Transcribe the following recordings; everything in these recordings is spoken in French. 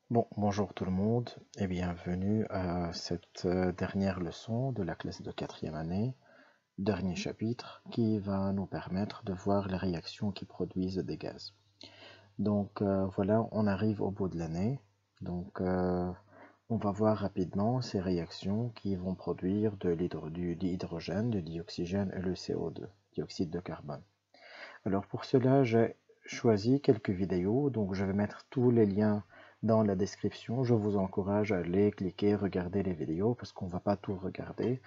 Bonjour tout le monde et bienvenue à cette dernière leçon de la classe de quatrième année, dernier chapitre qui va nous permettre de voir les réactions qui produisent des gaz. Voilà, on arrive au bout de l'année. On va voir rapidement ces réactions qui vont produire du dihydrogène, du dioxygène et le CO2, dioxyde de carbone. Alors pour cela, j'ai choisi quelques vidéos, donc je vais mettre tous les liens dans la description. Je vous encourage à aller cliquer, regarder les vidéos parce qu'on ne va pas tout regarder.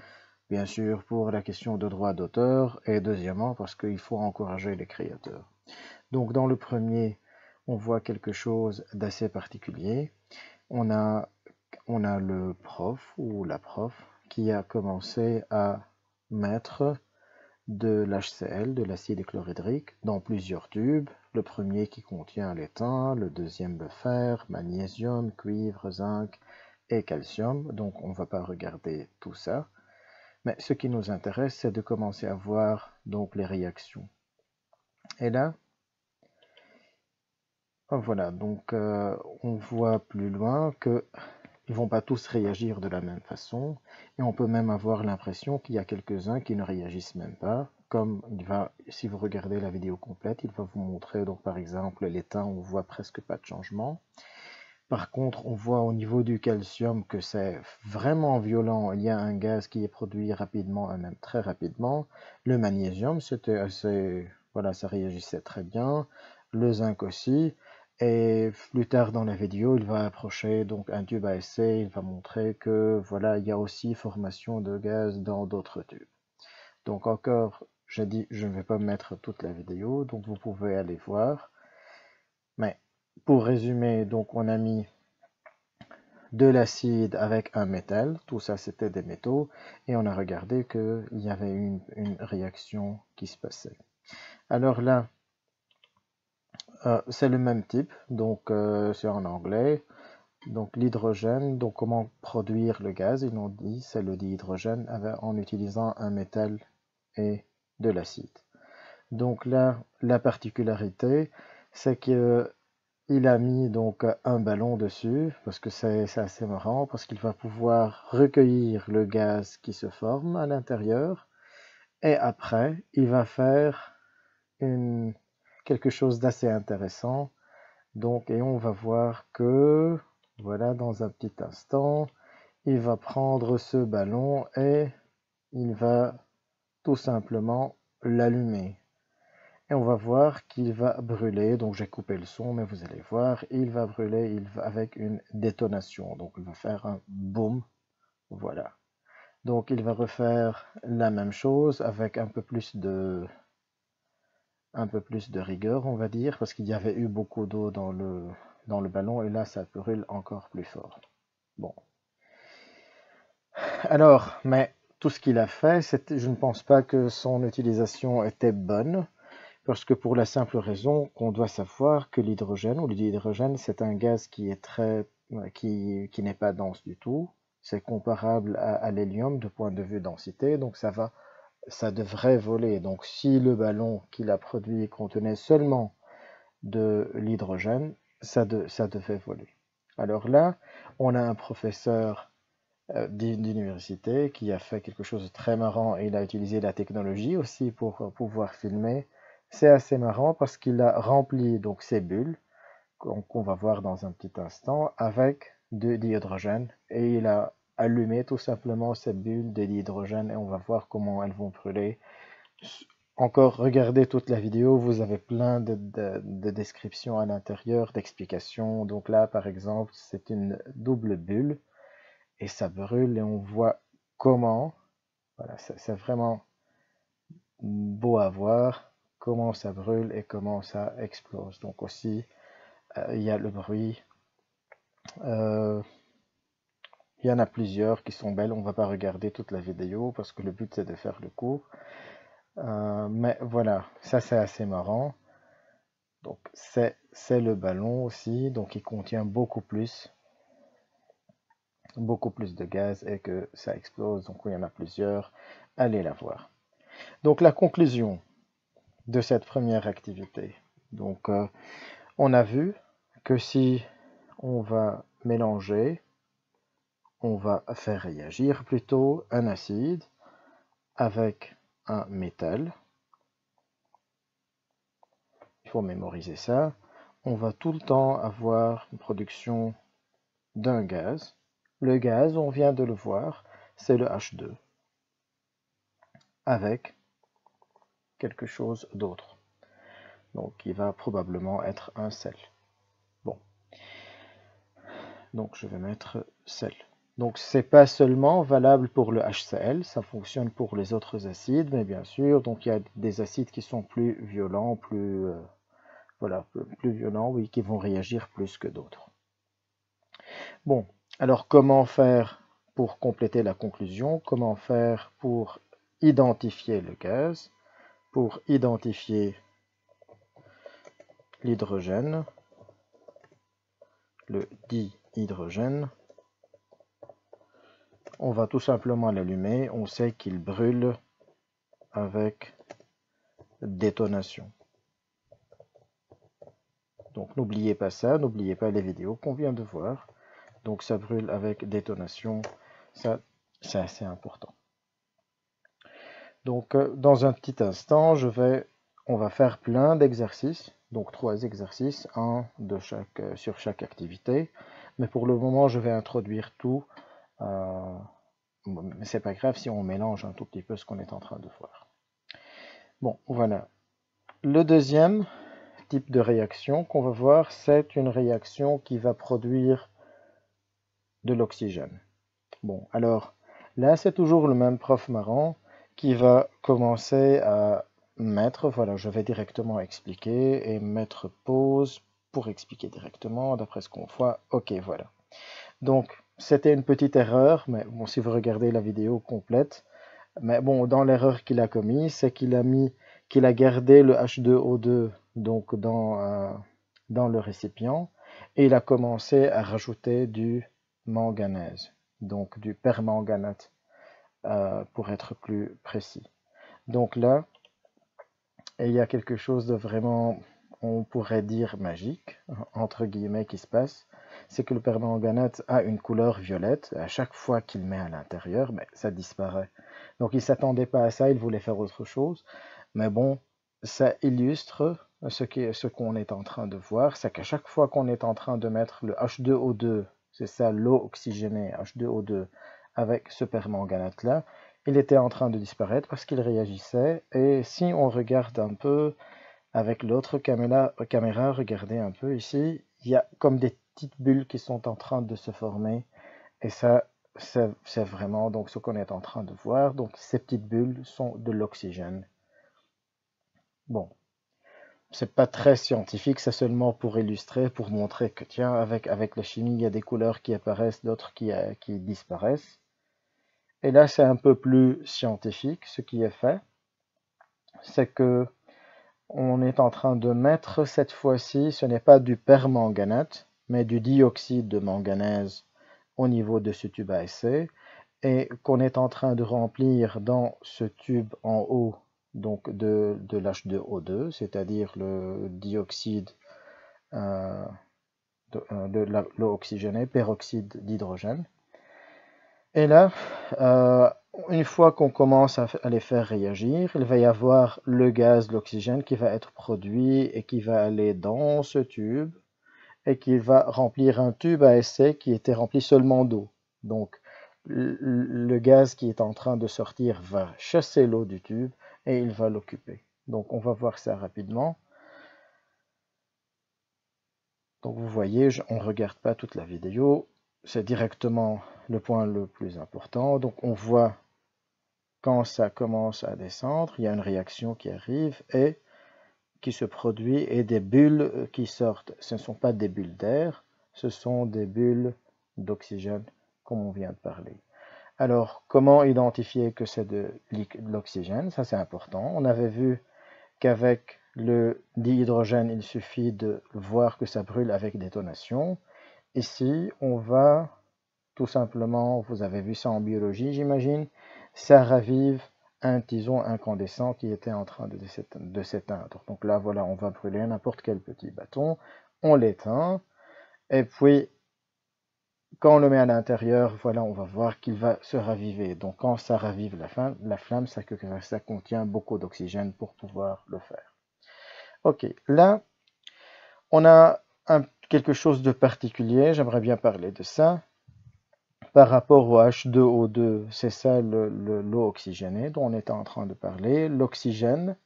Bien sûr, pour la question de droit d'auteur et deuxièmement parce qu'il faut encourager les créateurs. Donc dans le premier, on voit quelque chose d'assez particulier. On a, on a le prof ou la prof qui a commencé à mettre de l'HCl, de l'acide chlorhydrique, dans plusieurs tubes. Le premier qui contient l'étain, le deuxième le fer, magnésium, cuivre, zinc et calcium. Donc on ne va pas regarder tout ça. Mais ce qui nous intéresse, c'est de commencer à voir donc les réactions. Et là, voilà, on voit plus loin que ils vont pas tous réagir de la même façon, et on peut même avoir l'impression qu'il y a quelques-uns qui ne réagissent même pas, comme si vous regardez la vidéo complète, il va vous montrer, donc par exemple, l'étain, on voit presque pas de changement. Par contre, on voit au niveau du calcium que c'est vraiment violent, il y a un gaz qui est produit rapidement, et même très rapidement. Le magnésium, c'était assez, voilà, ça réagissait très bien. Le zinc aussi. Et plus tard dans la vidéo, il va approcher donc un tube à essai, il va montrer que voilà, il y a aussi formation de gaz dans d'autres tubes. Donc encore, j'ai dit, je ne vais pas mettre toute la vidéo, donc vous pouvez aller voir. Mais pour résumer, donc on a mis de l'acide avec un métal, tout ça c'était des métaux, et on a regardé qu'il y avait une réaction qui se passait. Alors là, c'est le même type, c'est en anglais. Donc l'hydrogène, donc comment produire le gaz, ils ont dit c'est le dihydrogène en utilisant un métal et de l'acide. Donc là, la particularité, c'est que il a mis donc un ballon dessus, parce que c'est assez marrant, parce qu'il va pouvoir recueillir le gaz qui se forme à l'intérieur, et après, il va faire quelque chose d'assez intéressant. Et on va voir que, voilà, dans un petit instant, il va prendre ce ballon et il va tout simplement l'allumer. Et on va voir qu'il va brûler. Donc j'ai coupé le son, mais vous allez voir, il va brûler avec une détonation. Donc il va faire un boom. Voilà. Donc il va refaire la même chose avec un peu plus de rigueur, on va dire, parce qu'il y avait eu beaucoup d'eau dans le ballon et là ça brûle encore plus fort. Bon. Alors, mais tout ce qu'il a fait, je ne pense pas que son utilisation était bonne. Parce que pour la simple raison qu'on doit savoir que l'hydrogène ou le dihydrogène, c'est un gaz qui n'est pas dense du tout. C'est comparable à l'hélium de point de vue densité, donc ça devrait voler. Donc si le ballon qu'il a produit contenait seulement de l'hydrogène, ça devait voler. Alors là, on a un professeur d'université qui a fait quelque chose de très marrant et il a utilisé la technologie aussi pour pouvoir filmer. C'est assez marrant parce qu'il a rempli donc ces bulles qu'on va voir dans un petit instant avec de l'hydrogène et il a allumé tout simplement ces bulles de l'hydrogène et on va voir comment elles vont brûler. Encore, regardez toute la vidéo, vous avez plein de descriptions à l'intérieur, d'explications. Donc là, par exemple, c'est une double bulle et ça brûle et on voit comment, voilà, c'est vraiment beau à voir, comment ça brûle et comment ça explose. Donc aussi, il y a le bruit. Euh, il y en a plusieurs qui sont belles. On ne va pas regarder toute la vidéo parce que le but c'est de faire le cours. Mais voilà, ça c'est assez marrant. Donc c'est le ballon aussi, donc il contient beaucoup plus de gaz et que ça explose. Donc il y en a plusieurs. Allez la voir. Donc la conclusion de cette première activité. On a vu que si on va mélanger, on va faire réagir plutôt un acide avec un métal. Il faut mémoriser ça. On va tout le temps avoir une production d'un gaz. Le gaz, on vient de le voir, c'est le H2 avec quelque chose d'autre. Donc, il va probablement être un sel. Bon, donc je vais mettre sel. Donc, c'est pas seulement valable pour le HCl, ça fonctionne pour les autres acides, mais bien sûr, donc il y a des acides qui sont plus violents, voilà, plus violents, oui, qui vont réagir plus que d'autres. Bon, alors comment faire pour compléter la conclusion? Comment faire pour identifier le gaz? Pour identifier l'hydrogène, le dihydrogène, on va tout simplement l'allumer. On sait qu'il brûle avec détonation. Donc n'oubliez pas ça, n'oubliez pas les vidéos qu'on vient de voir. Donc ça brûle avec détonation, ça c'est assez important. Donc dans un petit instant, on va faire plein d'exercices. Donc 3 exercices, un sur chaque activité. Mais pour le moment, je vais introduire tout. Mais c'est pas grave si on mélange un tout petit peu ce qu'on est en train de voir. Bon, voilà. Le deuxième type de réaction qu'on va voir, c'est une réaction qui va produire de l'oxygène. Bon, alors là, c'est toujours le même prof marrant qui va commencer à mettre, voilà, je vais directement expliquer et mettre pause pour expliquer directement d'après ce qu'on voit. Ok, voilà. Donc, c'était une petite erreur, mais bon, si vous regardez la vidéo complète, mais bon, dans l'erreur qu'il a commis, c'est qu'il a gardé le H2O2 donc dans le récipient et il a commencé à rajouter du manganèse, donc du permanganate pour être plus précis. Donc là, il y a quelque chose de vraiment, on pourrait dire magique, entre guillemets, qui se passe. C'est que le permanganate a une couleur violette. À chaque fois qu'il met à l'intérieur, ça disparaît. Donc il ne s'attendait pas à ça, il voulait faire autre chose. Mais bon, ça illustre ce qu'on est en train de voir. C'est qu'à chaque fois qu'on est en train de mettre le H2O2, c'est ça, l'eau oxygénée, H2O2, avec ce permanganate-là, il était en train de disparaître parce qu'il réagissait. Et si on regarde un peu avec l'autre caméra, regardez un peu ici, il y a comme des petites bulles qui sont en train de se former. Et ça, c'est vraiment donc ce qu'on est en train de voir. Donc ces petites bulles sont de l'oxygène. Bon, c'est pas très scientifique, c'est seulement pour illustrer, pour montrer que tiens, avec la chimie, il y a des couleurs qui apparaissent, d'autres qui disparaissent. Et là, c'est un peu plus scientifique. Ce qui est fait, c'est que on est en train de mettre cette fois-ci, ce n'est pas du permanganate, mais du dioxyde de manganèse au niveau de ce tube à essai, et qu'on est en train de remplir dans ce tube en haut donc de l'H2O2, c'est-à-dire le dioxyde de l'eau oxygénée, peroxyde d'hydrogène. Et là, une fois qu'on commence à les faire réagir, il va y avoir le gaz, l'oxygène qui va être produit et qui va aller dans ce tube et qui va remplir un tube à essai qui était rempli seulement d'eau. Donc, le gaz qui est en train de sortir va chasser l'eau du tube et il va l'occuper. Donc, on va voir ça rapidement. Donc, vous voyez, on ne regarde pas toute la vidéo. C'est directement le point le plus important. Donc on voit quand ça commence à descendre, il y a une réaction qui arrive et qui se produit et des bulles qui sortent. Ce ne sont pas des bulles d'air, ce sont des bulles d'oxygène comme on vient de parler. Alors comment identifier que c'est de l'oxygène? Ça c'est important. On avait vu qu'avec le dihydrogène, il suffit de voir que ça brûle avec détonation. Ici, on va tout simplement, vous avez vu ça en biologie, j'imagine, ça ravive un tison incandescent qui était en train de s'éteindre. Donc là, voilà, on va brûler n'importe quel petit bâton, on l'éteint, et puis quand on le met à l'intérieur, voilà, on va voir qu'il va se raviver. Donc quand ça ravive la flamme, ça contient beaucoup d'oxygène pour pouvoir le faire. Ok, là, on a quelque chose de particulier, j'aimerais bien parler de ça. Par rapport au H2O2, c'est ça l'eau oxygénée dont on était en train de parler. L'oxygène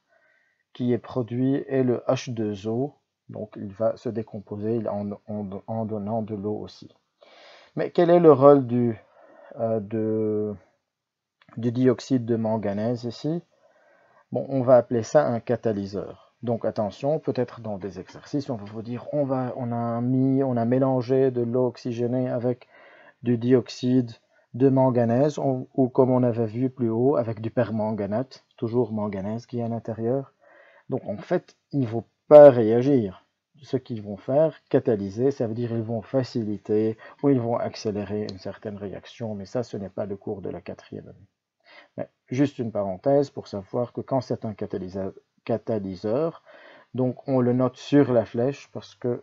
qui est produit est le H2O, donc il va se décomposer en donnant de l'eau aussi. Mais quel est le rôle du dioxyde de manganèse ici? Bon, on va appeler ça un catalyseur. Donc attention, peut-être dans des exercices, on va vous dire on a mélangé de l'eau oxygénée avec du dioxyde de manganèse, ou comme on avait vu plus haut, avec du permanganate, toujours manganèse qui est à l'intérieur. Donc en fait, ils ne vont pas réagir. Ce qu'ils vont faire, catalyser, ça veut dire ils vont faciliter ou ils vont accélérer une certaine réaction, mais ça, ce n'est pas le cours de la 4e année. Mais juste une parenthèse pour savoir que quand c'est un catalyseur, donc on le note sur la flèche parce que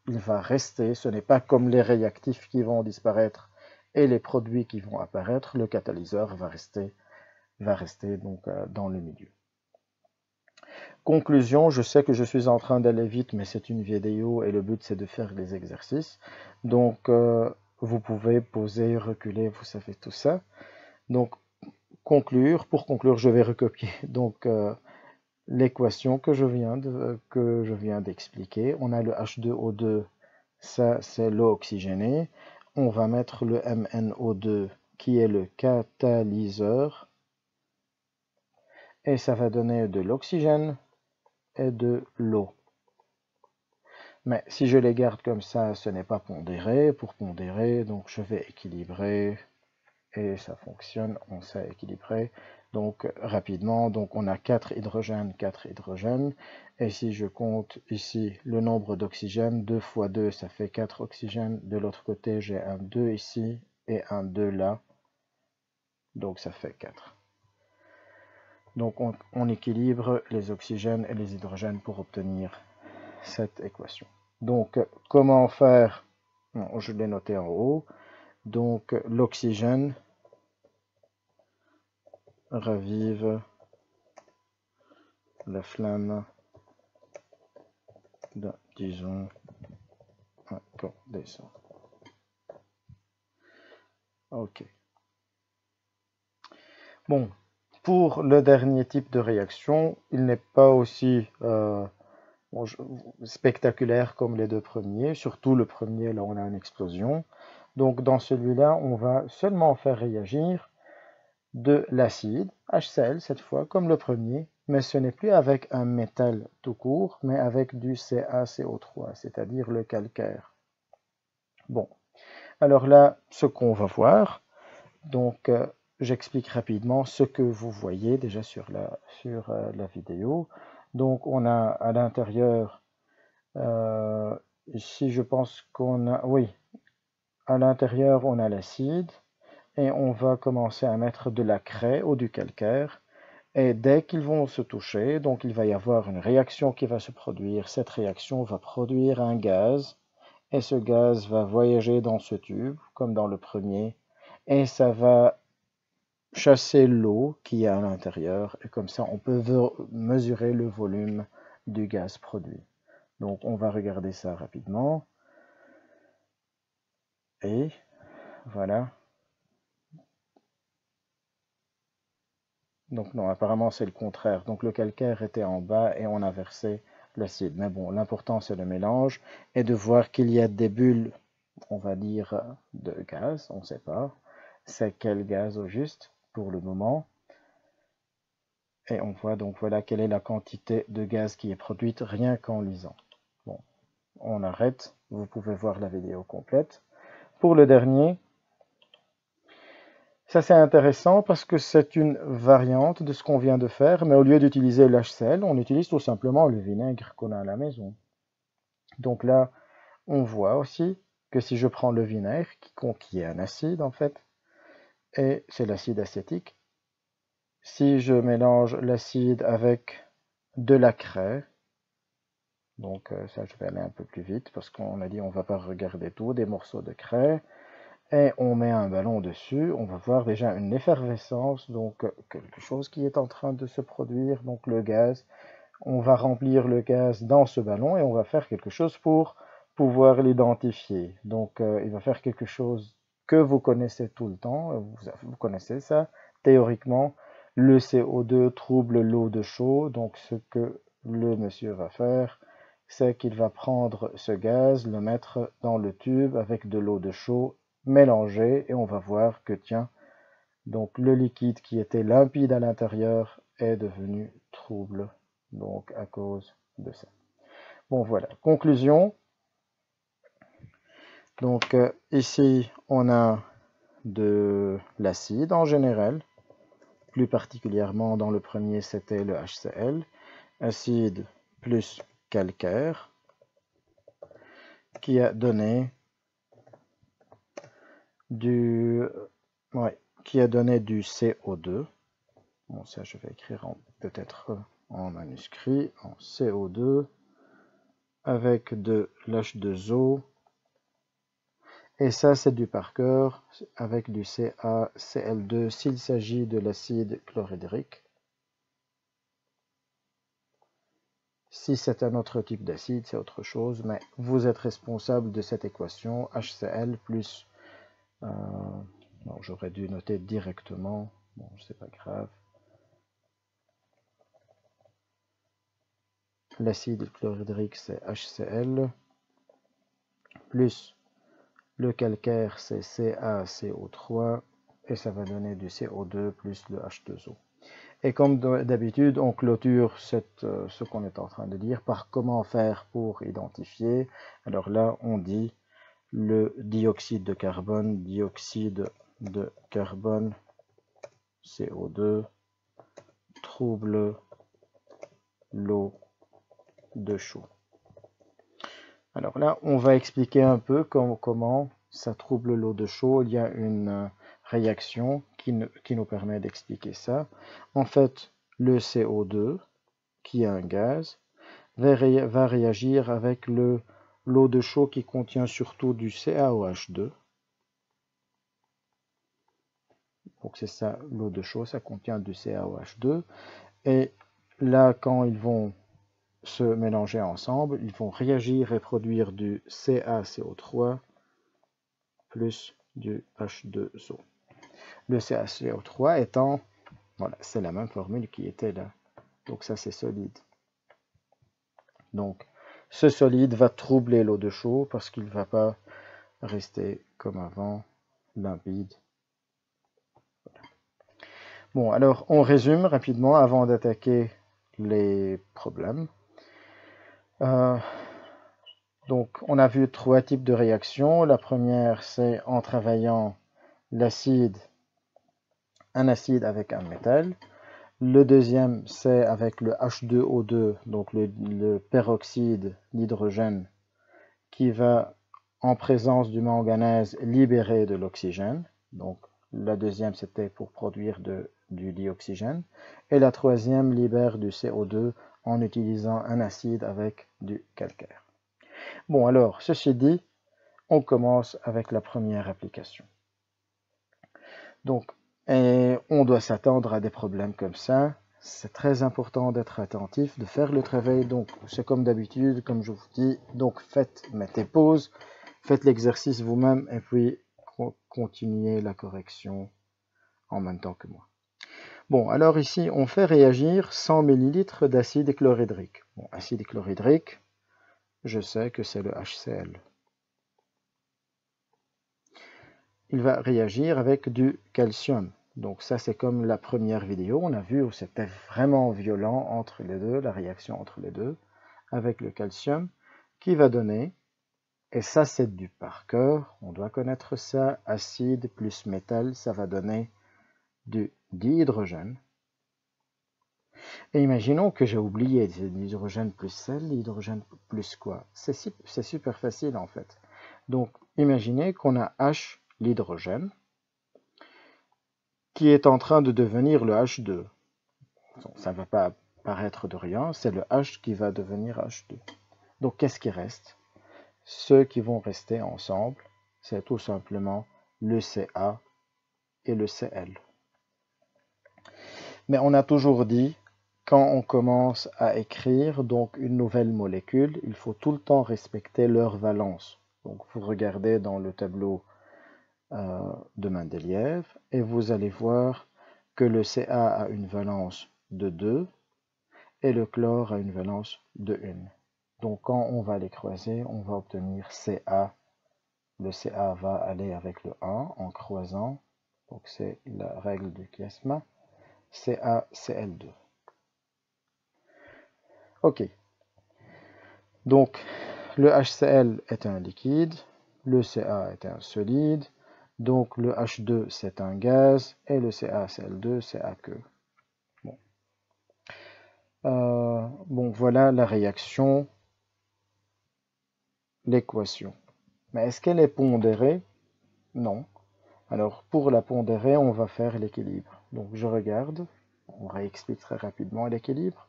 il va rester, ce n'est pas comme les réactifs qui vont disparaître et les produits qui vont apparaître, le catalyseur va rester donc dans le milieu. Conclusion, je sais que je suis en train d'aller vite, mais c'est une vidéo et le but c'est de faire des exercices. Donc vous pouvez poser, reculer, vous savez tout ça. Donc pour conclure, je vais recopier donc l'équation que je viens d'expliquer. On a le H2O2, ça c'est l'eau oxygénée. On va mettre le MnO2 qui est le catalyseur. Et ça va donner de l'oxygène et de l'eau. Mais si je les garde comme ça, ce n'est pas pondéré. Pour pondérer, donc je vais équilibrer et ça fonctionne, on sait équilibrer. Donc rapidement, donc on a 4 hydrogènes, et si je compte ici le nombre d'oxygène, 2 fois 2 ça fait 4 oxygènes, de l'autre côté j'ai un 2 ici et un 2 là, donc ça fait 4. Donc on équilibre les oxygènes et les hydrogènes pour obtenir cette équation. Donc comment faire? Non, je l'ai noté en haut. Donc l'oxygène ravive la flamme d'un, disons, incandescent. Ok. Bon, pour le dernier type de réaction, il n'est pas aussi spectaculaire comme les deux premiers, surtout le premier, là on a une explosion. Donc dans celui-là, on va seulement faire réagir de l'acide, HCl cette fois, comme le premier, mais ce n'est plus avec un métal tout court, mais avec du CaCO3, c'est-à-dire le calcaire. Bon, alors là, ce qu'on va voir, donc j'explique rapidement ce que vous voyez déjà sur la vidéo. Donc on a à l'intérieur, ici je pense qu'on a, oui, à l'intérieur on a l'acide, et on va commencer à mettre de la craie ou du calcaire. Et dès qu'ils vont se toucher, donc il va y avoir une réaction qui va se produire. Cette réaction va produire un gaz, et ce gaz va voyager dans ce tube, comme dans le premier, et ça va chasser l'eau qui est à l'intérieur, et comme ça on peut mesurer le volume du gaz produit. Donc on va regarder ça rapidement. Et voilà. Donc non, apparemment c'est le contraire. Donc le calcaire était en bas et on a versé l'acide. Mais bon, l'important c'est le mélange et de voir qu'il y a des bulles, on va dire, de gaz, on ne sait pas. C'est quel gaz au juste pour le moment. Et on voit donc voilà quelle est la quantité de gaz qui est produite rien qu'en lisant. Bon, on arrête. Vous pouvez voir la vidéo complète. Pour le dernier, ça c'est intéressant parce que c'est une variante de ce qu'on vient de faire, mais au lieu d'utiliser l'HCl, on utilise tout simplement le vinaigre qu'on a à la maison. Donc là, on voit aussi que si je prends le vinaigre, qui est un acide en fait, et c'est l'acide acétique, si je mélange l'acide avec de la craie, donc ça je vais aller un peu plus vite parce qu'on a dit on ne va pas regarder tout, des morceaux de craie, et on met un ballon dessus, on va voir déjà une effervescence, donc quelque chose qui est en train de se produire, donc le gaz. On va remplir le gaz dans ce ballon et on va faire quelque chose pour pouvoir l'identifier. Donc il va faire quelque chose que vous connaissez tout le temps, vous connaissez ça, théoriquement. Le CO2 trouble l'eau de chaud, donc ce que le monsieur va faire, c'est qu'il va prendre ce gaz, le mettre dans le tube avec de l'eau de chaud mélangée et on va voir que tiens, donc le liquide qui était limpide à l'intérieur est devenu trouble, donc à cause de ça. Bon voilà, conclusion. Donc ici on a de l'acide en général, plus particulièrement dans le premier c'était le HCl, acide plus calcaire, qui a donné du, qui a donné du CO2. Bon, ça je vais écrire peut-être en manuscrit, en CO2, avec de l'H2O. Et ça c'est du Parker, avec du CaCl2 s'il s'agit de l'acide chlorhydrique. Si c'est un autre type d'acide, c'est autre chose, mais vous êtes responsable de cette équation HCl plus... bon, j'aurais dû noter directement, bon, c'est pas grave. L'acide chlorhydrique, c'est HCl, plus le calcaire, c'est CaCO3, et ça va donner du CO2 plus le H2O. Et comme d'habitude, on clôture ce qu'on est en train de dire par comment faire pour identifier. Alors là, on dit le dioxyde de carbone, CO2, trouble l'eau de chaud. Alors là, on va expliquer un peu comment ça trouble l'eau de chaud. Il y a une réaction qui nous permet d'expliquer ça. En fait, le CO2, qui est un gaz, va réagir avec l'eau de chaud qui contient surtout du CaOH2. Donc c'est ça, l'eau de chaud, ça contient du CaOH2. Et là, quand ils vont se mélanger ensemble, ils vont réagir et produire du CaCO3 plus du H2O. Le CaCO3 étant, voilà, c'est la même formule qui était là. Donc ça c'est solide. Donc ce solide va troubler l'eau de chaud parce qu'il ne va pas rester comme avant, limpide. Voilà. Bon, alors on résume rapidement avant d'attaquer les problèmes. Donc, on a vu trois types de réactions. La première, c'est en travaillant un acide avec un métal. Le deuxième, c'est avec le H2O2, donc le peroxyde d'hydrogène, qui va, en présence du manganèse, libérer de l'oxygène. Donc, la deuxième, c'était pour produire du dioxygène. Et la troisième libère du CO2 en utilisant un acide avec du calcaire. Bon, alors, ceci dit, on commence avec la première application. Donc, on doit s'attendre à des problèmes comme ça. C'est très important d'être attentif, de faire le travail. Donc, c'est comme d'habitude, comme je vous dis. Donc, mettez pause, faites l'exercice vous-même et puis continuez la correction en même temps que moi. Bon, alors ici, on fait réagir 100 ml d'acide chlorhydrique. Bon, acide chlorhydrique, je sais que c'est le HCl. Il va réagir avec du calcium. Donc ça, c'est comme la première vidéo. On a vu où c'était vraiment violent entre les deux, la réaction entre les deux, avec le calcium, qui va donner, et ça c'est du Parker, on doit connaître ça, acide plus métal, ça va donner du dihydrogène. Et imaginons que j'ai oublié l'hydrogène plus sel, l'hydrogène plus quoi? C'est super facile en fait. Donc imaginez qu'on a H, l'hydrogène, qui est en train de devenir le H2. Ça ne va pas paraître de rien, c'est le H qui va devenir H2. Donc qu'est-ce qui reste? Ceux qui vont rester ensemble, c'est tout simplement le Ca et le Cl. Mais on a toujours dit, quand on commence à écrire donc une nouvelle molécule, il faut tout le temps respecter leur valence. Donc vous regardez dans le tableau de Mendeleïev et vous allez voir que le Ca a une valence de 2 et le chlore a une valence de 1. Donc quand on va les croiser, on va obtenir Ca. Le Ca va aller avec le 1 en croisant. Donc c'est la règle du chiasma. CaCl2. Ok. Donc le HCl est un liquide, le Ca est un solide, donc le H2 c'est un gaz et le CaCl2 c'est aqueux. Bon. Bon, voilà la réaction, l'équation. Mais est-ce qu'elle est pondérée? Non. Alors pour la pondérer, on va faire l'équilibre. Donc je regarde, on réexplique très rapidement l'équilibre.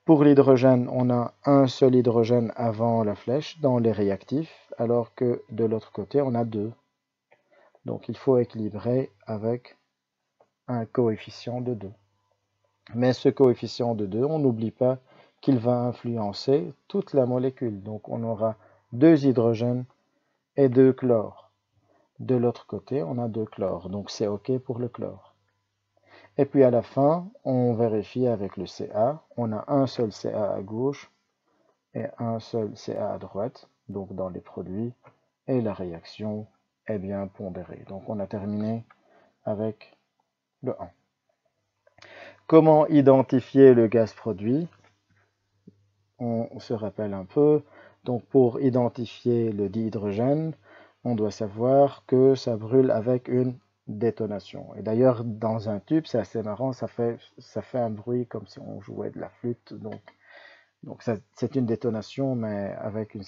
Pour l'hydrogène, on a un seul hydrogène avant la flèche dans les réactifs, alors que de l'autre côté, on a 2. Donc il faut équilibrer avec un coefficient de 2. Mais ce coefficient de 2, on n'oublie pas qu'il va influencer toute la molécule. Donc on aura 2 hydrogènes et 2 chlores. De l'autre côté, on a 2 chlores, donc c'est OK pour le chlore. Et puis à la fin, on vérifie avec le Ca. On a un seul Ca à gauche et un seul Ca à droite, donc dans les produits, et la réaction est bien pondérée. Donc on a terminé avec le 1. Comment identifier le gaz produit? On se rappelle un peu. Donc pour identifier le dihydrogène, on doit savoir que ça brûle avec une détonation. Et d'ailleurs, dans un tube, c'est assez marrant, ça fait un bruit comme si on jouait de la flûte. Donc c'est une détonation, mais avec un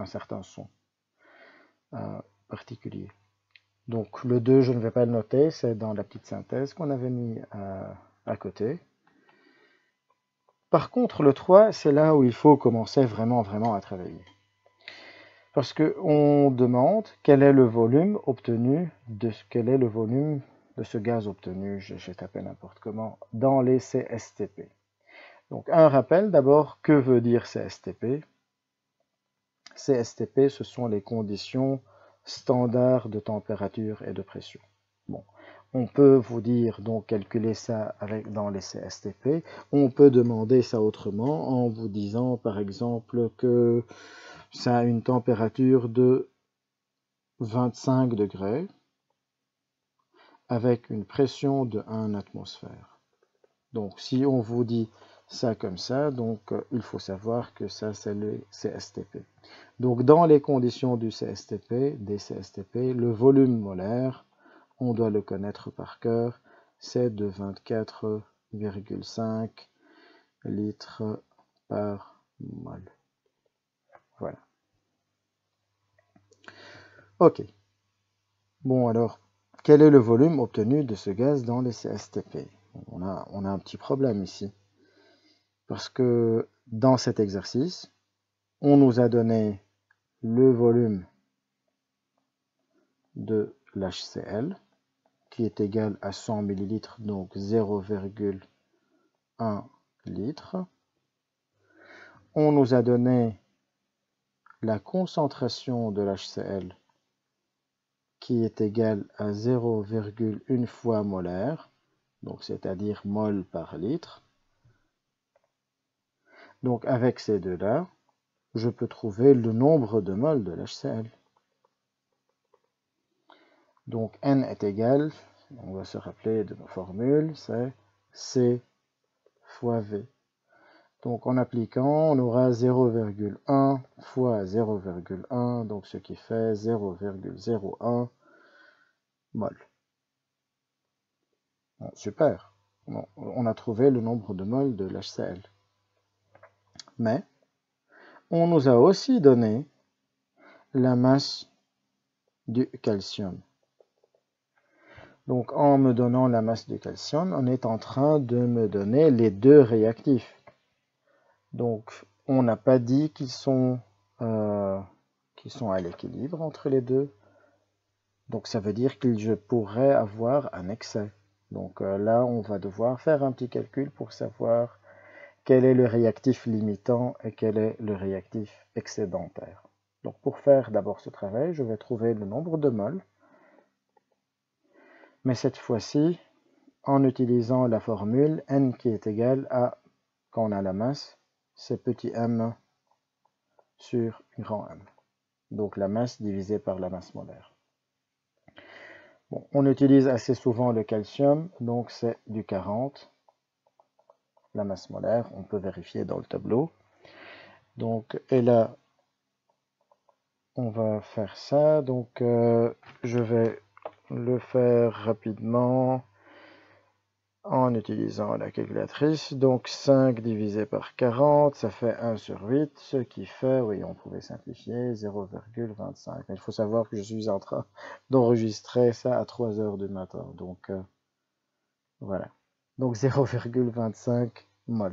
certain son particulier. Donc le 2, je ne vais pas le noter, c'est dans la petite synthèse qu'on avait mis à côté. Par contre, le 3, c'est là où il faut commencer vraiment à travailler. Parce qu'on demande quel est le volume obtenu de ce gaz obtenu, j'ai tapé n'importe comment, dans les CSTP. Donc un rappel d'abord, que veut dire CSTP? CSTP, ce sont les conditions standards de température et de pression. Bon, on peut vous dire, donc calculer ça dans les CSTP. On peut demander ça autrement en vous disant par exemple que ça a une température de 25 degrés avec une pression de 1 atmosphère. Donc si on vous dit ça comme ça, donc il faut savoir que ça c'est le CSTP. Donc dans les conditions des CSTP, le volume molaire, on doit le connaître par cœur, c'est de 24,5 litres par mol. Voilà. Ok. Bon alors, quel est le volume obtenu de ce gaz dans les CSTP? On a un petit problème ici. Parce que dans cet exercice, on nous a donné le volume de l'HCl, qui est égal à 100 ml, donc 0,1 litre. On nous a donné la concentration de l'HCl, qui est égale à 0,1 fois molaire, donc c'est-à-dire mol par litre. Donc avec ces deux-là, je peux trouver le nombre de moles de l'HCl. Donc N est égal, on va se rappeler de nos formules, c'est C fois V. Donc en appliquant, on aura 0,1 fois 0,1, donc ce qui fait 0,01 mol. Bon, super, bon, on a trouvé le nombre de moles de l'HCl. Mais on nous a aussi donné la masse du calcium. Donc en me donnant la masse du calcium, on est en train de me donner les deux réactifs. Donc on n'a pas dit qu'ils sont à l'équilibre entre les deux. Donc ça veut dire que je pourrais avoir un excès. Donc là, on va devoir faire un petit calcul pour savoir quel est le réactif limitant et quel est le réactif excédentaire. Donc pour faire d'abord ce travail, je vais trouver le nombre de moles, mais cette fois-ci en utilisant la formule n qui est égale à, quand on a la masse, c'est petit m sur grand M. Donc la masse divisée par la masse molaire. Bon, on utilise assez souvent le calcium, donc c'est du 40. La masse molaire, on peut vérifier dans le tableau. Donc, et là, on va faire ça. Donc, je vais le faire rapidement en utilisant la calculatrice. Donc, 5 divisé par 40, ça fait 1 sur 8, ce qui fait, oui, on pouvait simplifier, 0,25. Mais il faut savoir que je suis en train d'enregistrer ça à 3 heures du matin. Donc, voilà. Donc, 0,25 mol.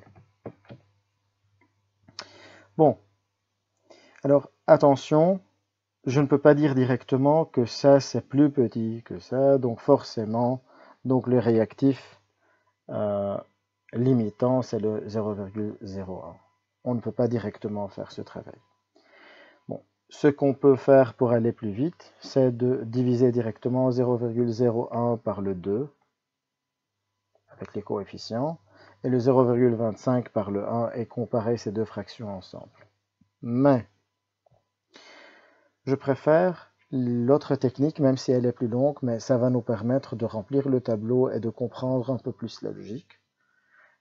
Bon, alors attention, je ne peux pas dire directement que ça c'est plus petit que ça, donc forcément, donc le réactif limitant c'est le 0,01. On ne peut pas directement faire ce travail. Bon, ce qu'on peut faire pour aller plus vite, c'est de diviser directement 0,01 par le 2 avec les coefficients et le 0,25 par le 1 et comparer ces deux fractions ensemble. Mais je préfère l'autre technique, même si elle est plus longue, mais ça va nous permettre de remplir le tableau et de comprendre un peu plus la logique.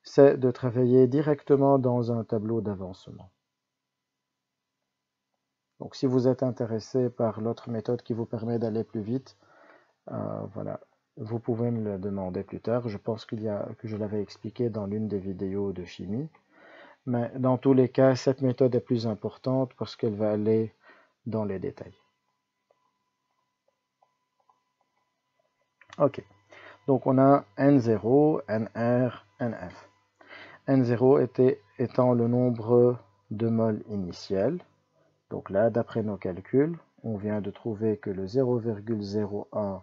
C'est de travailler directement dans un tableau d'avancement. Donc si vous êtes intéressé par l'autre méthode qui vous permet d'aller plus vite, voilà, vous pouvez me le demander plus tard. Je pense que je l'avais expliqué dans l'une des vidéos de chimie. Mais dans tous les cas, cette méthode est plus importante parce qu'elle va aller dans les détails. Ok, donc on a N0, NR, NF. N0 étant le nombre de moles initial. Donc là, d'après nos calculs, on vient de trouver que le 0,01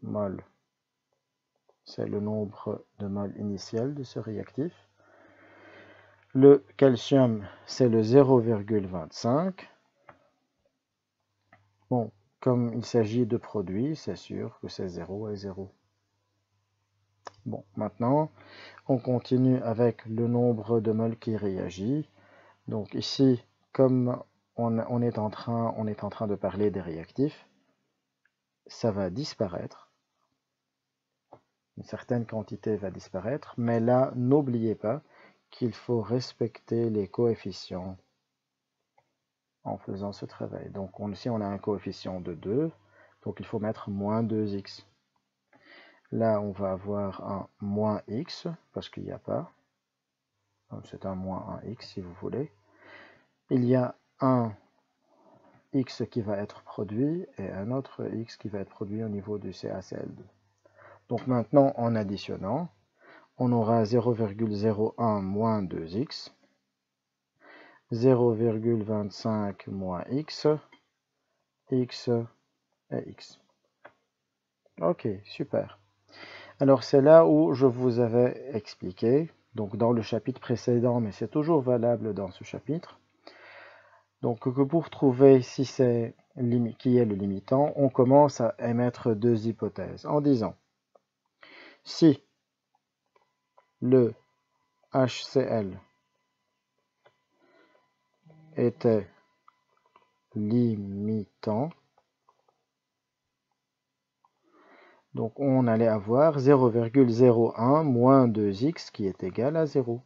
mol, c'est le nombre de moles initial de ce réactif. Le calcium, c'est le 0,25. Bon, comme il s'agit de produits, c'est sûr que c'est 0 et 0. Bon, maintenant, on continue avec le nombre de moles qui réagit. Donc ici, comme on est en train de parler des réactifs, ça va disparaître. Une certaine quantité va disparaître, mais là, n'oubliez pas qu'il faut respecter les coefficients en faisant ce travail. Donc ici, on a un coefficient de 2, donc il faut mettre moins 2x. Là, on va avoir un moins x, parce qu'il n'y a pas. C'est un moins 1x, si vous voulez. Il y a un x qui va être produit et un autre x qui va être produit au niveau du CaCl2. Donc maintenant, en additionnant, on aura 0,01 moins 2x, 0,25 moins x, x et x. Ok, super. Alors c'est là où je vous avais expliqué, donc dans le chapitre précédent, mais c'est toujours valable dans ce chapitre. Donc que pour trouver qui est le limitant, on commence à émettre deux hypothèses en disant si le HCl était limitant, donc on allait avoir 0,01 moins 2x qui est égal à 0.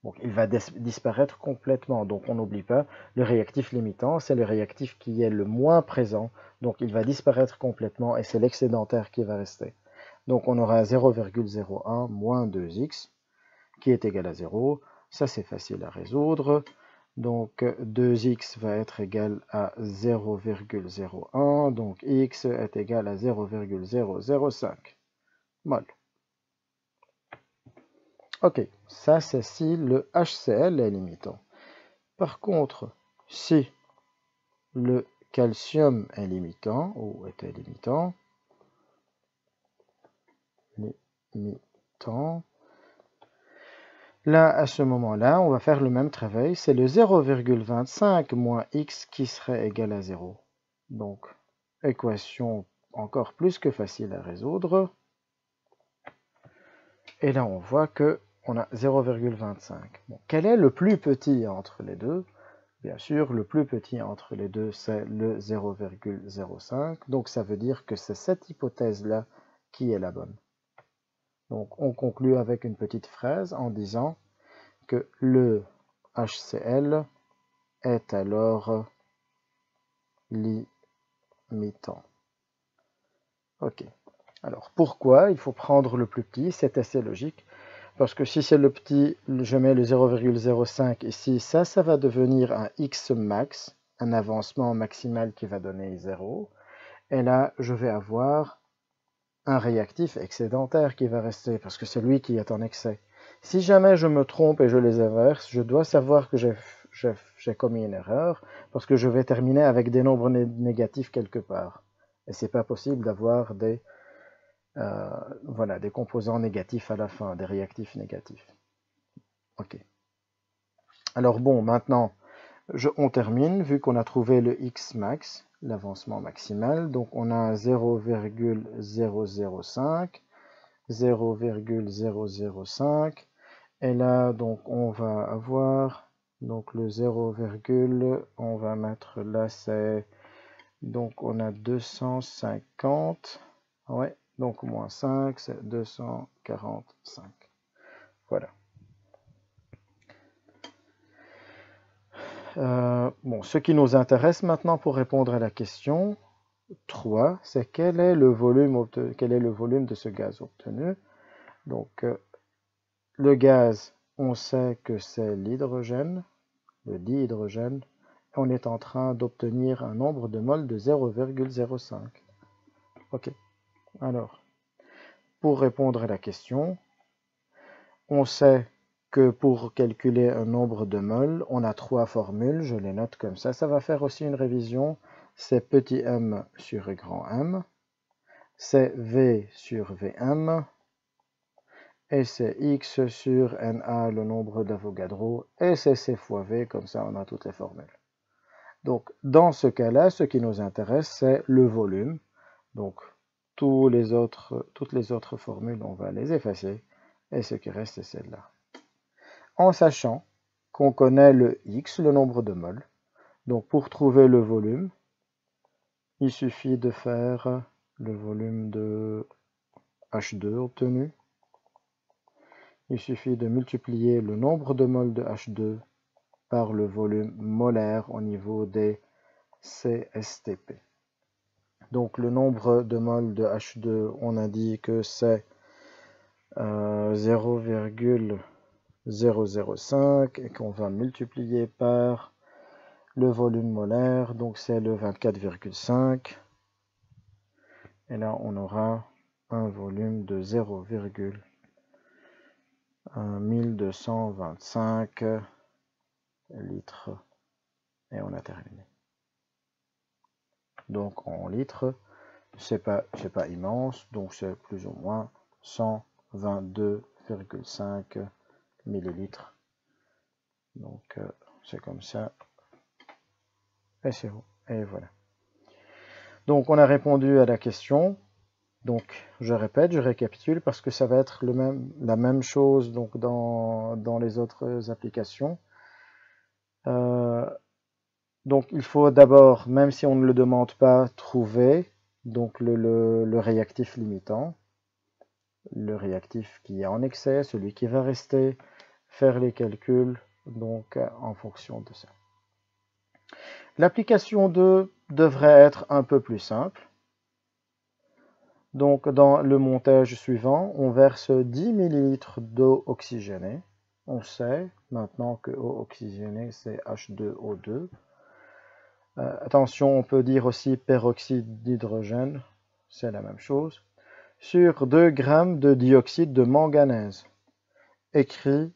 Donc il va disparaître complètement. Donc on n'oublie pas, le réactif limitant, c'est le réactif qui est le moins présent. Donc il va disparaître complètement et c'est l'excédentaire qui va rester. Donc on aura 0,01 moins 2x qui est égal à 0. Ça c'est facile à résoudre. Donc 2x va être égal à 0,01. Donc x est égal à 0,005 mol. Ok, ça c'est si le HCl est limitant. Par contre, si le calcium est limitant, ou était limitant. Là, à ce moment-là, on va faire le même travail. C'est le 0,25 moins x qui serait égal à 0. Donc, équation encore plus que facile à résoudre. Et là, on voit que on a 0,25. Bon, quel est le plus petit entre les deux? Bien sûr, le plus petit entre les deux, c'est le 0,05. Donc, ça veut dire que c'est cette hypothèse-là qui est la bonne. Donc, on conclut avec une petite phrase en disant que le HCl est alors limitant. Ok. Alors, pourquoi il faut prendre le plus petit? C'est assez logique. Parce que si c'est le petit, je mets le 0,05 ici, ça va devenir un x max, un avancement maximal qui va donner 0. Et là, je vais avoir un réactif excédentaire qui va rester, parce que c'est lui qui est en excès. Si jamais je me trompe et je les inverse, je dois savoir que j'ai commis une erreur, parce que je vais terminer avec des nombres négatifs quelque part. Et c'est pas possible d'avoir des composants négatifs à la fin, des réactifs négatifs. Ok. Alors bon, maintenant, on termine, vu qu'on a trouvé le x max, l'avancement maximal. Donc on a 0,005, 0,005. Et là, donc on va avoir, donc le 0, on va mettre là, c'est, donc on a 250. Ouais, donc moins 5, c'est 245. Voilà. Bon, ce qui nous intéresse maintenant pour répondre à la question 3, c'est quel est le volume de ce gaz obtenu. Donc, le gaz, on sait que c'est l'hydrogène, le dihydrogène. On est en train d'obtenir un nombre de moles de 0,05. Ok. Alors, pour répondre à la question, on sait que pour calculer un nombre de moles, on a 3 formules, je les note comme ça. Ça va faire aussi une révision. C'est petit m sur grand M, c'est V sur Vm, et c'est X sur Na, le nombre d'Avogadro, et c'est C fois V, comme ça on a toutes les formules. Donc dans ce cas-là, ce qui nous intéresse, c'est le volume. Donc toutes les autres formules, on va les effacer, et ce qui reste, c'est celle-là. En sachant qu'on connaît le X, le nombre de moles. Donc pour trouver le volume, il suffit de faire le volume de H2 obtenu. Il suffit de multiplier le nombre de moles de H2 par le volume molaire au niveau des CSTP. Donc le nombre de moles de H2, on a dit que c'est 0,005 et qu'on va multiplier par le volume molaire, donc c'est le 24,5. Et là, on aura un volume de 0,1225 litres. Et on a terminé. Donc en litres, c'est pas immense, donc c'est plus ou moins 122,5 millilitres. Donc c'est comme ça. Et c'est bon. Et voilà. Donc on a répondu à la question. Donc je répète, je récapitule parce que ça va être la même chose donc, dans les autres applications. Donc il faut d'abord, même si on ne le demande pas, trouver donc le réactif limitant, le réactif qui est en excès, celui qui va rester, faire les calculs donc en fonction de ça. L'application 2 devrait être un peu plus simple. Donc dans le montage suivant, on verse 10 ml d'eau oxygénée. On sait maintenant que eau oxygénée c'est H2O2. Attention, on peut dire aussi peroxyde d'hydrogène, c'est la même chose. Sur 2 g de dioxyde de manganèse. Écrit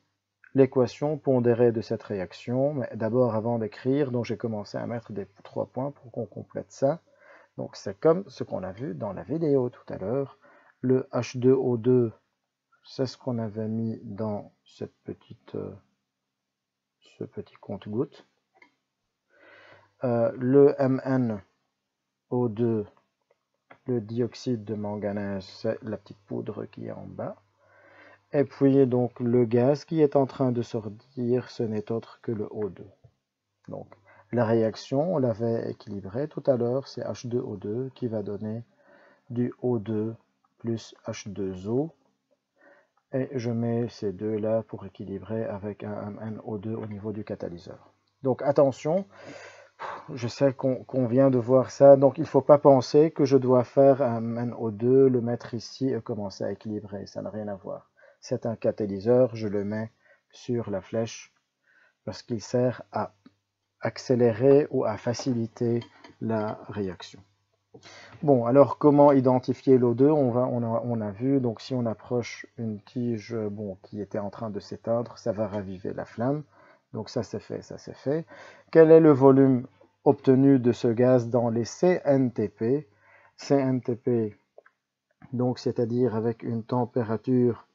l'équation pondérée de cette réaction. Mais d'abord, avant d'écrire, donc j'ai commencé à mettre des 3 points pour qu'on complète ça. Donc c'est comme ce qu'on a vu dans la vidéo tout à l'heure. Le H2O2, c'est ce qu'on avait mis dans cette ce petit compte-gouttes. Le MnO2, le dioxyde de manganèse, c'est la petite poudre qui est en bas. Et puis donc le gaz qui est en train de sortir, ce n'est autre que le O2. Donc la réaction, on l'avait équilibrée tout à l'heure, c'est H2O2 qui va donner du O2 plus H2O. Et je mets ces deux là pour équilibrer avec un MnO2 au niveau du catalyseur. Donc attention, je sais qu'on vient de voir ça, donc il ne faut pas penser que je dois faire un MnO2, le mettre ici et commencer à équilibrer, ça n'a rien à voir. C'est un catalyseur, je le mets sur la flèche parce qu'il sert à accélérer ou à faciliter la réaction. Bon, alors comment identifier l'O2? On a vu, donc si on approche une tige qui était en train de s'éteindre, ça va raviver la flamme. Donc ça c'est fait, ça c'est fait. Quel est le volume obtenu de ce gaz dans les CNTP? CNTP, donc c'est-à-dire avec une température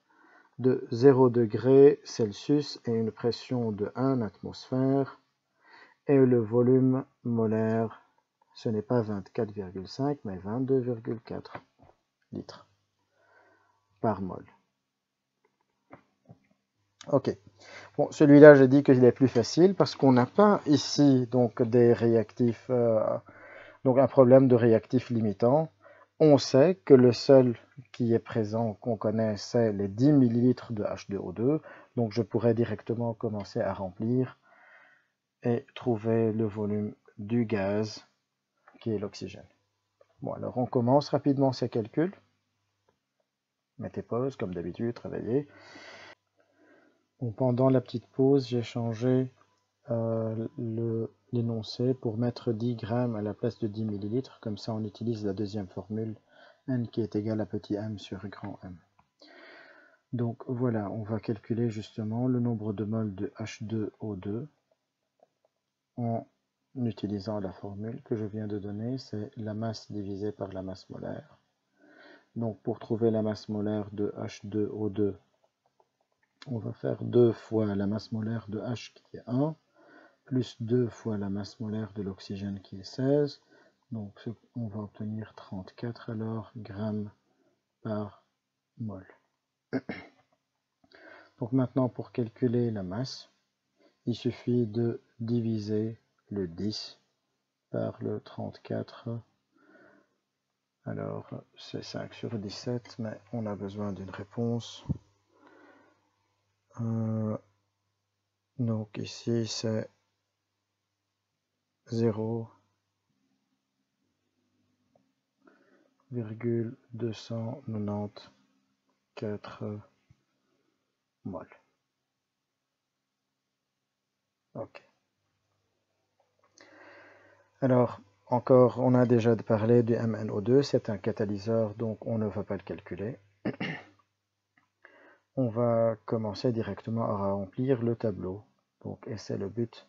de 0 degré Celsius et une pression de 1 atmosphère. Et le volume molaire, ce n'est pas 24,5 mais 22,4 litres par mol. Ok. Bon, celui-là, j'ai dit qu'il est plus facile parce qu'on n'a pas ici donc des réactifs, donc un problème de réactif limitant. On sait que le seul qui est présent, qu'on connaît, c'est les 10 ml de H2O2. Donc je pourrais directement commencer à remplir et trouver le volume du gaz qui est l'oxygène. Bon, alors on commence rapidement ces calculs. Mettez pause, comme d'habitude, travaillez. Bon, pendant la petite pause, j'ai changé l'énoncé pour mettre 10 grammes à la place de 10 millilitres. Comme ça, on utilise la deuxième formule, n qui est égal à petit m sur grand M. Donc voilà, on va calculer justement le nombre de moles de H2O2 en utilisant la formule que je viens de donner, c'est la masse divisée par la masse molaire. Donc pour trouver la masse molaire de H2O2, on va faire 2 fois la masse molaire de H qui est 1, plus 2 fois la masse molaire de l'oxygène qui est 16. Donc on va obtenir 34 alors grammes par mol. Donc maintenant pour calculer la masse, il suffit de diviser le 10 par le 34. Alors c'est 5 sur 17, mais on a besoin d'une réponse. Donc ici c'est 0,294 mol. Ok. Alors, encore, on a déjà parlé du MnO2, c'est un catalyseur, donc on ne va pas le calculer. On va commencer directement à remplir le tableau. Donc, et c'est le but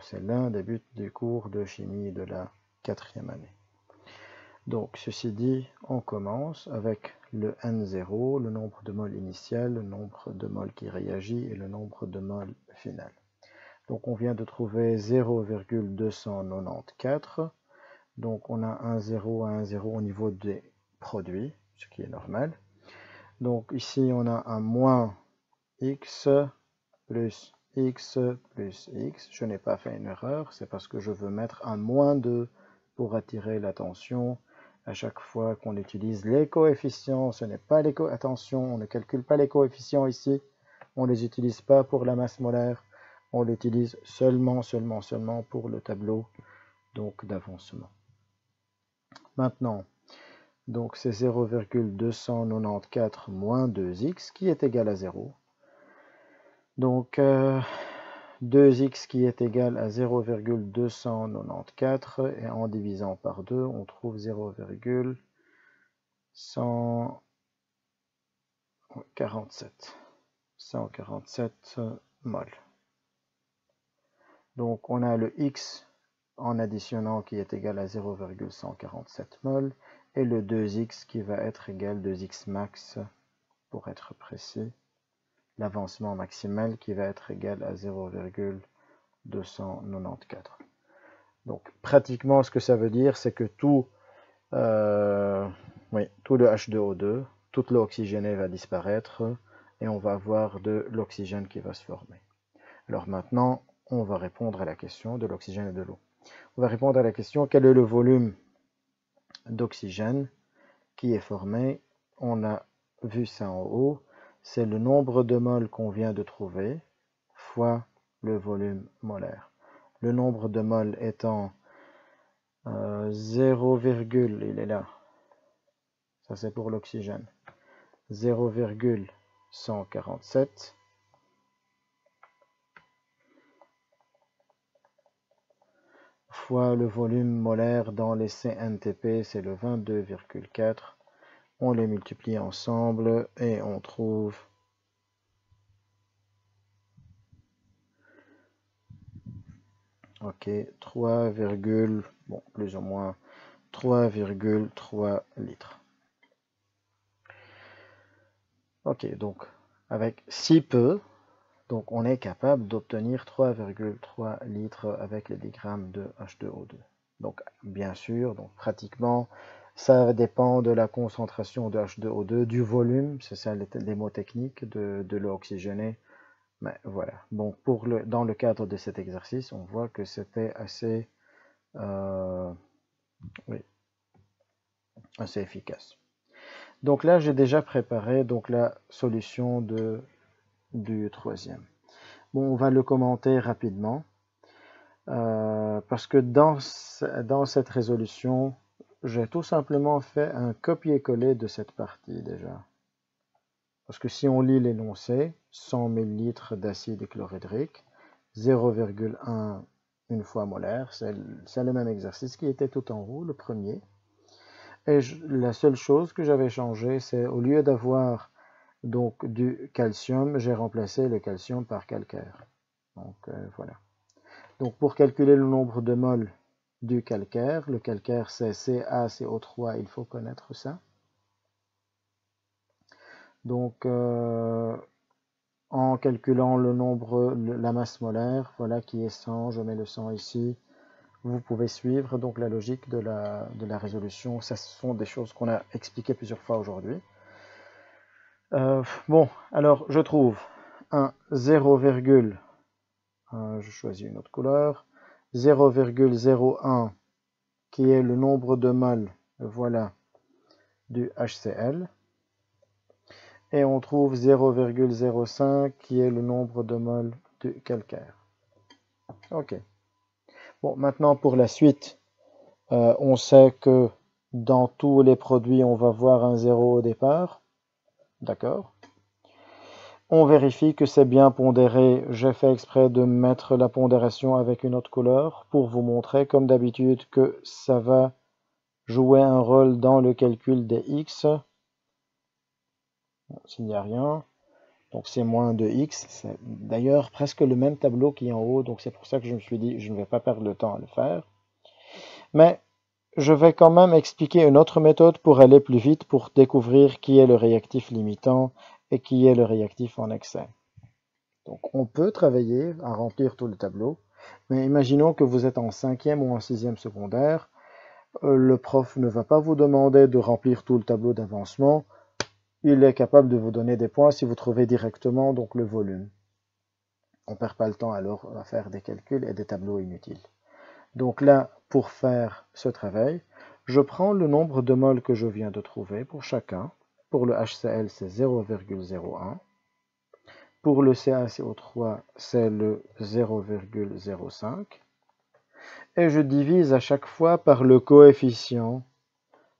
c'est l'un des buts du cours de chimie de la 4e année. Donc, ceci dit, on commence avec le N0, le nombre de moles initial, le nombre de moles qui réagit et le nombre de moles final. Donc, on vient de trouver 0,294. Donc, on a un 0 à un 0 au niveau des produits, ce qui est normal. Donc, ici, on a un moins x plus x plus x. Je n'ai pas fait une erreur, c'est parce que je veux mettre un moins 2 pour attirer l'attention. À chaque fois qu'on utilise les coefficients, ce n'est pas les coefficients. Attention, on ne calcule pas les coefficients ici. On ne les utilise pas pour la masse molaire. On l'utilise seulement pour le tableau d'avancement. Maintenant, donc c'est 0,294 moins 2x qui est égal à 0. Donc 2x qui est égal à 0,294 et en divisant par 2, on trouve 0,147. 147 mol. Donc on a le X en additionnant qui est égal à 0,147 mol et le 2X qui va être égal à 2X max pour être précis. L'avancement maximal qui va être égal à 0,294. Donc pratiquement ce que ça veut dire, c'est que tout le H2O2, toute l'eau oxygénée va disparaître et on va avoir de l'oxygène qui va se former. Alors maintenant, on va répondre à la question de l'oxygène et de l'eau. On va répondre à la question quel est le volume d'oxygène qui est formé. On a vu ça en haut. C'est le nombre de moles qu'on vient de trouver fois le volume molaire. Le nombre de moles étant 0, il est là. Ça c'est pour l'oxygène. 0,147 fois le volume molaire dans les CNTP, c'est le 22,4. On les multiplie ensemble et on trouve ok, 3, bon, plus ou moins 3,3 litres. Ok, donc avec si peu, donc on est capable d'obtenir 3,3 litres avec les 10 grammes de H2O2. Donc bien sûr, donc pratiquement, ça dépend de la concentration de H2O2, du volume, c'est ça les mots techniques de l'eau oxygénée. Mais voilà, bon, dans le cadre de cet exercice, on voit que c'était assez, oui, assez efficace. Donc là, j'ai déjà préparé donc, la solution du troisième. Bon, on va le commenter rapidement, parce que dans cette résolution, j'ai tout simplement fait un copier-coller de cette partie déjà. Parce que si on lit l'énoncé, 100 000 litres d'acide chlorhydrique, 0,1 une fois molaire, c'est le même exercice qui était tout en haut, le premier. Et la seule chose que j'avais changé, c'est au lieu d'avoir donc du calcium, j'ai remplacé le calcium par calcaire. Donc voilà. Donc pour calculer le nombre de moles du calcaire, le calcaire c'est CaCO3, il faut connaître ça. Donc en calculant le nombre, la masse molaire, voilà qui est 100, je mets le 100 ici. Vous pouvez suivre donc la logique de la résolution. Ça, ce sont des choses qu'on a expliquées plusieurs fois aujourd'hui. Bon, alors je trouve un 0, je choisis une autre couleur, 0,01 qui est le nombre de moles, voilà, du HCl. Et on trouve 0,05 qui est le nombre de moles du calcaire. Ok. Bon, maintenant pour la suite, on sait que dans tous les produits, on va voir un 0 au départ. D'accord. On vérifie que c'est bien pondéré. J'ai fait exprès de mettre la pondération avec une autre couleur pour vous montrer, comme d'habitude, que ça va jouer un rôle dans le calcul des x. Bon, s'il n'y a rien, donc c'est moins 2x. C'est d'ailleurs presque le même tableau qui est en haut, donc c'est pour ça que je me suis dit je ne vais pas perdre le temps à le faire. Mais je vais quand même expliquer une autre méthode pour aller plus vite, pour découvrir qui est le réactif limitant et qui est le réactif en excès. Donc on peut travailler à remplir tout le tableau, mais imaginons que vous êtes en 5e ou en 6e secondaire, le prof ne va pas vous demander de remplir tout le tableau d'avancement, il est capable de vous donner des points si vous trouvez directement donc le volume. On ne perd pas le temps alors à faire des calculs et des tableaux inutiles. Donc là, pour faire ce travail, je prends le nombre de moles que je viens de trouver pour chacun. Pour le HCl, c'est 0,01. Pour le CaCO3, c'est le 0,05. Et je divise à chaque fois par le coefficient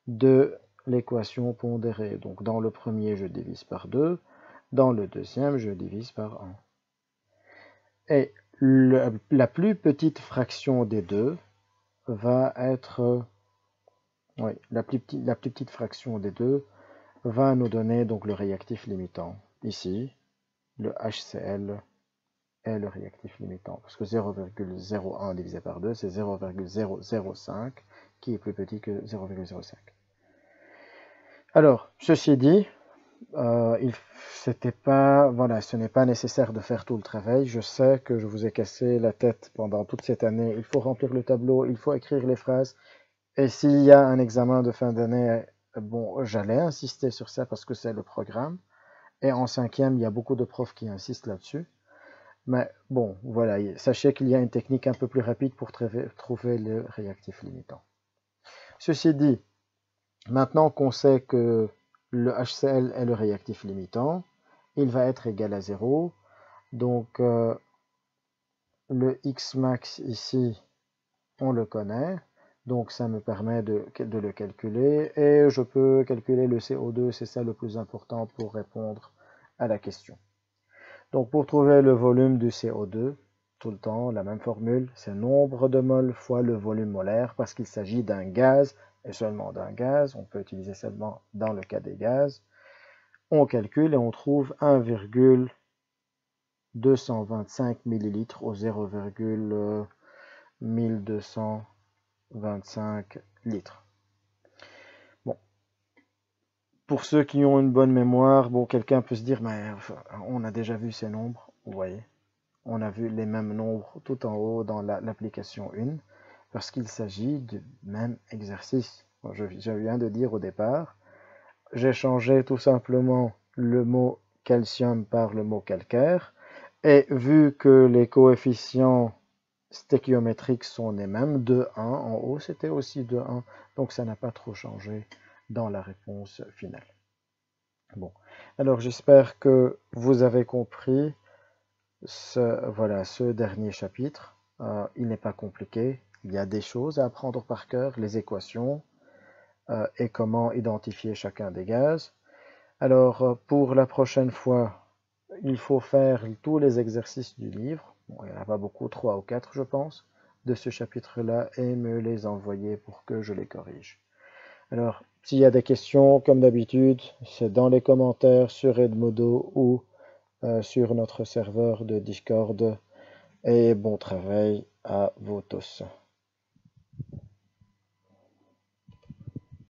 de l'équation pondérée. Donc dans le premier, je divise par 2. Dans le deuxième, je divise par 1. Et la plus petite fraction des deux va être... Oui, la plus petite fraction des deux va nous donner donc le réactif limitant, ici. le HCl est le réactif limitant. Parce que 0,01 divisé par 2, c'est 0,005 qui est plus petit que 0,05. Alors, ceci dit, ce n'est pas nécessaire de faire tout le travail. Je sais que je vous ai cassé la tête pendant toute cette année. Il faut remplir le tableau, il faut écrire les phrases. Et s'il y a un examen de fin d'année, bon, j'allais insister sur ça parce que c'est le programme. Et en 5e, il y a beaucoup de profs qui insistent là-dessus. Mais bon, voilà, sachez qu'il y a une technique un peu plus rapide pour trouver le réactif limitant. Ceci dit, maintenant qu'on sait que le HCl est le réactif limitant, il va être égal à 0. Donc, le Xmax ici, on le connaît. Donc, ça me permet de le calculer. Et je peux calculer le CO2, c'est ça le plus important pour répondre à la question. Donc, pour trouver le volume du CO2, tout le temps, la même formule, c'est nombre de moles fois le volume molaire, parce qu'il s'agit d'un gaz, et seulement d'un gaz. On peut utiliser seulement dans le cas des gaz. On calcule et on trouve 1,225 ml au 0,1225 litres. Bon. Pour ceux qui ont une bonne mémoire, bon, quelqu'un peut se dire, mais on a déjà vu ces nombres, vous voyez. On a vu les mêmes nombres tout en haut dans l'application 1, parce qu'il s'agit du même exercice. Bon, je viens de dire au départ, j'ai changé tout simplement le mot calcium par le mot calcaire, et vu que les coefficients stéchiométriques sont les mêmes, 2,1 en haut, c'était aussi 2,1, donc ça n'a pas trop changé dans la réponse finale. Bon, alors j'espère que vous avez compris ce dernier chapitre. Il n'est pas compliqué, il y a des choses à apprendre par cœur, les équations et comment identifier chacun des gaz. Alors pour la prochaine fois, il faut faire tous les exercices du livre, bon, il n'y en a pas beaucoup, 3 ou 4 je pense, de ce chapitre-là, et me les envoyer pour que je les corrige. Alors, s'il y a des questions, comme d'habitude, c'est dans les commentaires sur Edmodo ou sur notre serveur de Discord. Et bon travail à vous tous.